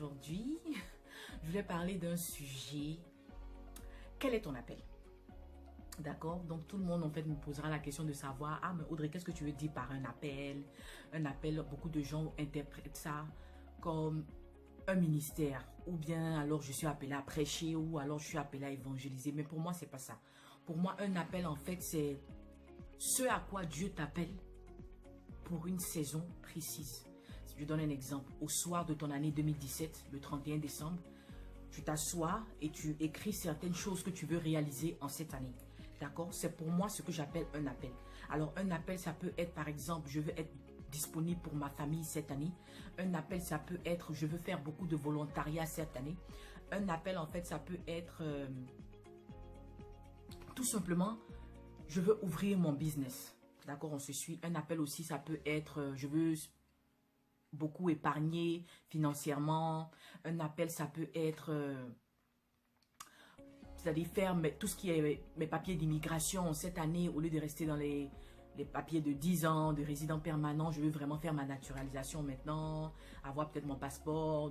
aujourd'hui, je voulais parler d'un sujet. Quel est ton appel? D'accord? Donc tout le monde en fait me posera la question de savoir, ah mais Audrey, qu'est-ce que tu veux dire par un appel? Un appel, beaucoup de gens interprètent ça comme un ministère, ou bien alors je suis appelé à prêcher, ou alors je suis appelé à évangéliser. Mais pour moi, c'est pas ça. Pour moi, un appel en fait, c'est ce à quoi Dieu t'appelle pour une saison précise. Si je donne un exemple, au soir de ton année 2017, le 31 décembre, tu t'assois et tu écris certaines choses que tu veux réaliser en cette année. D'accord? C'est pour moi ce que j'appelle un appel. Alors, un appel, ça peut être, par exemple, je veux être disponible pour ma famille cette année. Un appel, ça peut être, je veux faire beaucoup de volontariat cette année. Un appel, en fait, ça peut être tout simplement, je veux ouvrir mon business. D'accord? On se suit. Un appel aussi, ça peut être, je veux beaucoup épargner financièrement. Un appel, ça peut être, c'est-à-dire faire tout ce qui est mes papiers d'immigration cette année, au lieu de rester dans les papiers de 10 ans, de résident permanent, je veux vraiment faire ma naturalisation maintenant, avoir peut-être mon passeport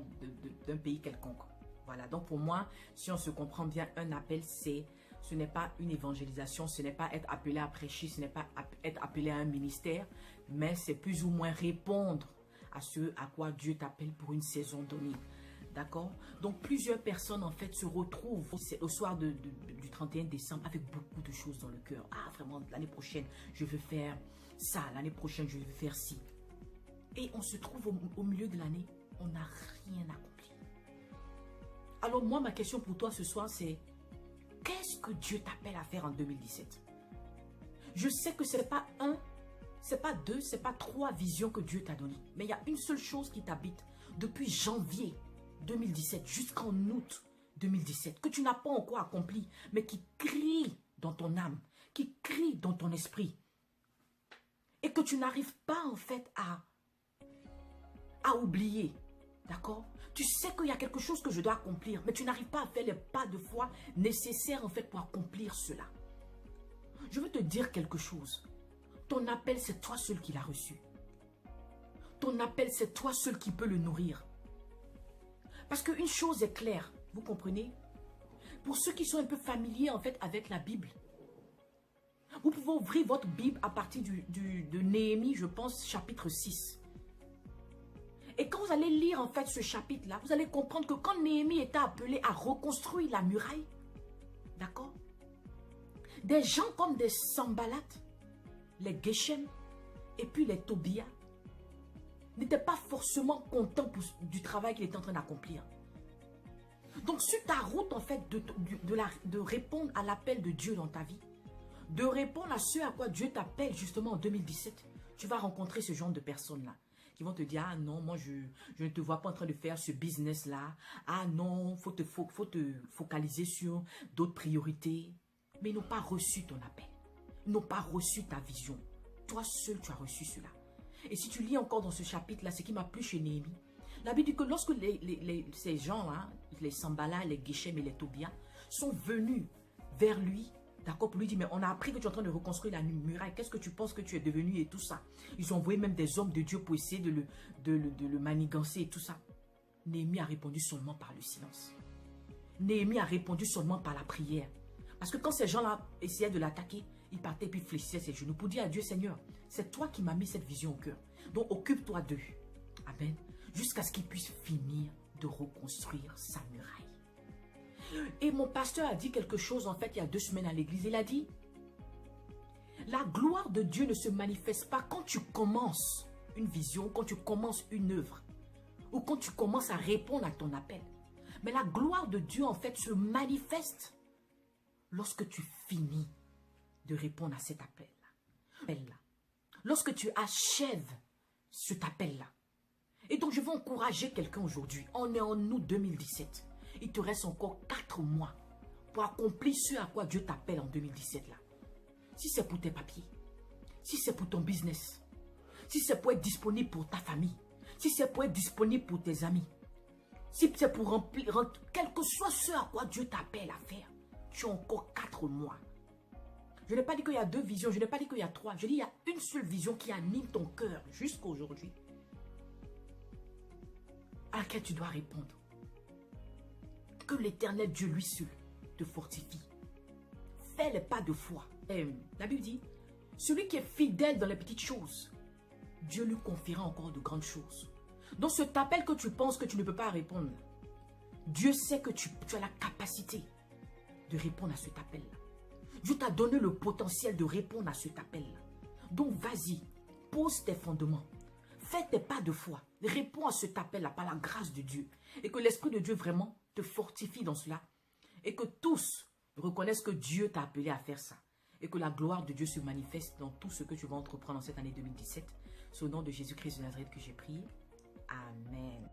d'un pays quelconque. Voilà, donc pour moi, si on se comprend bien, un appel, ce n'est pas une évangélisation, ce n'est pas être appelé à prêcher, ce n'est pas être appelé à un ministère, mais c'est plus ou moins répondre à ce à quoi Dieu t'appelle pour une saison donnée. D'accord? Donc, plusieurs personnes, en fait, se retrouvent au soir du 31 décembre avec beaucoup de choses dans le cœur. Ah, vraiment, l'année prochaine, je veux faire ça. L'année prochaine, je veux faire ci. Et on se trouve au milieu de l'année, on n'a rien accompli. Alors, moi, ma question pour toi ce soir, c'est qu'est-ce que Dieu t'appelle à faire en 2017? Je sais que ce n'est pas un, c'est pas deux, c'est pas trois visions que Dieu t'a données. Mais il y a une seule chose qui t'habite depuis janvier 2017 jusqu'en août 2017, que tu n'as pas encore accompli, mais qui crie dans ton âme, qui crie dans ton esprit. Et que tu n'arrives pas en fait à oublier. D'accord? Tu sais qu'il y a quelque chose que je dois accomplir, mais tu n'arrives pas à faire les pas de foi nécessaires en fait pour accomplir cela. Je veux te dire quelque chose. Ton appel, c'est toi seul qui l'as reçu. Ton appel, c'est toi seul qui peux le nourrir. Parce qu'une chose est claire, vous comprenez? Pour ceux qui sont un peu familiers en fait avec la Bible, vous pouvez ouvrir votre Bible à partir de Néhémie, je pense, chapitre 6. Et quand vous allez lire en fait ce chapitre-là, vous allez comprendre que quand Néhémie était appelé à reconstruire la muraille, d'accord? Des gens comme des Sanballat, les Geshem et puis les Tobia n'étaient pas forcément contents du travail qu'il était en train d'accomplir. Donc sur ta route en fait de répondre à l'appel de Dieu dans ta vie, de répondre à ce à quoi Dieu t'appelle justement en 2017, tu vas rencontrer ce genre de personnes-là qui vont te dire, ah non, moi je ne te vois pas en train de faire ce business-là, ah non, faut te focaliser sur d'autres priorités. Mais ils n'ont pas reçu ton appel, ils n'ont pas reçu ta vision. Toi seul tu as reçu cela. Et si tu lis encore dans ce chapitre-là, ce qui m'a plu chez Néhémie, la Bible dit que lorsque ces gens-là, les Sanballat, les Geshem et les Tobia, sont venus vers lui, d'accord, pour lui dire, mais on a appris que tu es en train de reconstruire la muraille, qu'est-ce que tu penses que tu es devenu et tout ça. Ils ont envoyé même des hommes de Dieu pour essayer de le manigancer et tout ça. Néhémie a répondu seulement par le silence. Néhémie a répondu seulement par la prière. Parce que quand ces gens-là essayaient de l'attaquer, il partait et puis fléchissait ses genoux pour dire à Dieu, Seigneur, c'est toi qui m'as mis cette vision au cœur. Donc occupe-toi d'eux. Amen. Jusqu'à ce qu'il puisse finir de reconstruire sa muraille. Et mon pasteur a dit quelque chose en fait il y a 2 semaines à l'église. Il a dit, la gloire de Dieu ne se manifeste pas quand tu commences une vision, quand tu commences une œuvre, ou quand tu commences à répondre à ton appel. Mais la gloire de Dieu en fait se manifeste lorsque tu finis de répondre à cet appel-là. Lorsque tu achèves cet appel-là. Et donc, je veux encourager quelqu'un aujourd'hui. On est en août 2017. Il te reste encore 4 mois pour accomplir ce à quoi Dieu t'appelle en 2017 là. Si c'est pour tes papiers, si c'est pour ton business, si c'est pour être disponible pour ta famille, si c'est pour être disponible pour tes amis, si c'est pour remplir, quel que soit ce à quoi Dieu t'appelle à faire, tu as encore 4 mois. Je n'ai pas dit qu'il y a 2 visions, je n'ai pas dit qu'il y a 3. Je dis qu'il y a une seule vision qui anime ton cœur jusqu'à aujourd'hui, à laquelle tu dois répondre. que l'Éternel Dieu, lui seul, te fortifie. Fais les pas de foi. La Bible dit, celui qui est fidèle dans les petites choses, Dieu lui confiera encore de grandes choses. Donc cet appel que tu penses que tu ne peux pas répondre, Dieu sait que tu as la capacité de répondre à cet appel-là. Dieu t'a donné le potentiel de répondre à cet appel-là. Donc vas-y, pose tes fondements. Fais tes pas de foi. Réponds à cet appel-là par la grâce de Dieu. Et que l'Esprit de Dieu vraiment te fortifie dans cela. Et que tous reconnaissent que Dieu t'a appelé à faire ça. Et que la gloire de Dieu se manifeste dans tout ce que tu vas entreprendre en cette année 2017. C'est au nom de Jésus-Christ de Nazareth que j'ai prié. Amen.